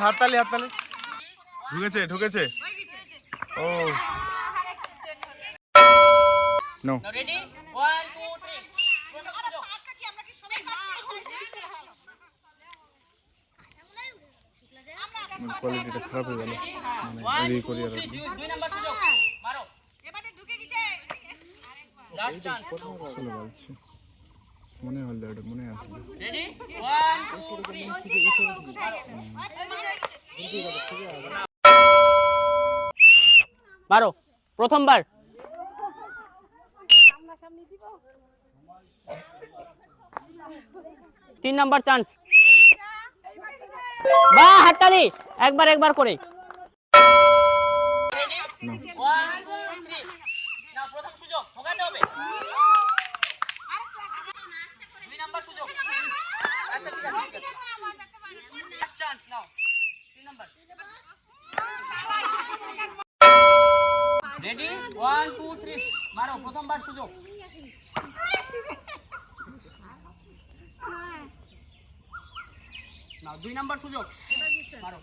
হাততালি হাততালি। ঢুকেছে ঢুকেছে। ও নো রেডি 1 2 3 কোয়ালিটিটা খারাপ হয়ে গেল। মানে এই কোরিয়ার 2 নাম্বার সুযোগ মারো এবারে ঢুকে গেছে লাস্ট চান্স চলে বলছি মনে হলো এটা মনে আছে। রেডি 1 2 3 মারো প্রথমবার তিন নাম্বার চান্স বাহ হাততালি একবার করে রেডি 1 2 3 নাও প্রথম সুযোগ ঠকাতে হবে দুই নাম্বার সুযোগ আচ্ছা ঠিক আছে লাস্ট চান্স নাও তিন নাম্বার রেডি 1 2 3 মারো প্রথমবার সুযোগ নাও দুই নাম্বার সুযোগ মারো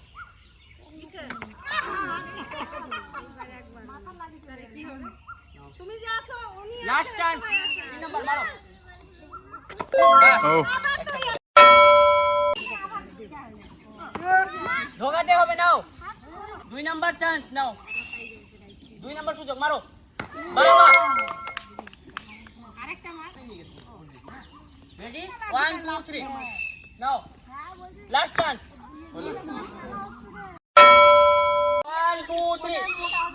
তুমি যে আছো উনি লাস্ট চান্স তিন নাম্বার মারো ও ঢোকাতে হবে নাও দুই নাম্বার চান্স নাও দুই নাম্বার সুযোগ মারো বাবা আরেকটা মার রেডি 1 2 3 নাও লাস্ট চান্স 1 2 3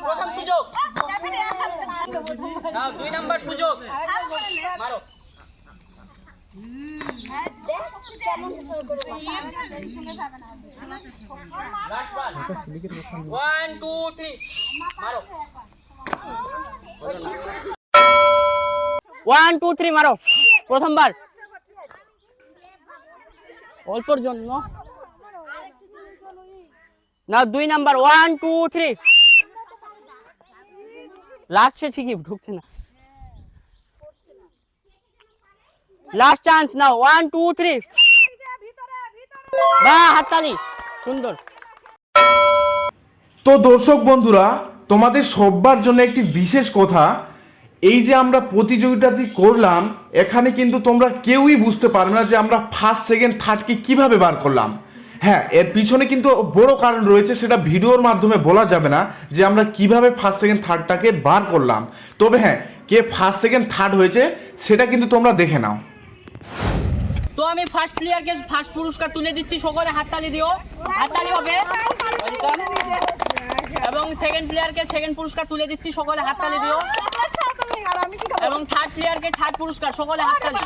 প্রথম সুযোগ নাও দুই নাম্বার সুযোগ মারো লাস্ট বল 1 2 3 মারো 1 2 3 মারো প্রথমবার অল্পর জন্য না দুই নাম্বার 1 2 3 লাগছে ঠিকই ঢুকছে না লাস্ট চান্স নাও 1 2 3 বাহ হাততালি সুন্দর। তো দর্শক বন্ধুরা তোমাদের সবার জন্য একটি বিশেষ কথা, এই যে আমরা প্রতিযোগিতাটি করলাম এখানে কিন্তু তোমরা কেউই বুঝতে পারবে না যে আমরা ফার্স্ট সেকেন্ড থার্ডকে কিভাবে বার করলাম। হ্যাঁ এর পিছনে কিন্তু বড় কারণ রয়েছে, সেটা ভিডিওর মাধ্যমে বলা যাবে না যে আমরা কিভাবে ফার্স্ট সেকেন্ড থার্ডটাকে বার করলাম। তবে হ্যাঁ কে ফার্স্ট সেকেন্ড থার্ড হয়েছে সেটা কিন্তু তোমরা দেখে নাও। তো আমি ফার্স্ট প্লেয়ারকে ফার্স্ট পুরস্কার তুলে দিচ্ছি, সকলে হাততালি দিও, হাততালি হবে। এবং সেকেন্ড প্লেয়ারকে সেকেন্ড পুরস্কার তুলে দিচ্ছি, সকলে হাততালি দিও। এবং থার্ড প্লেয়ারকে থার্ড পুরস্কার, সকলে হাততালি।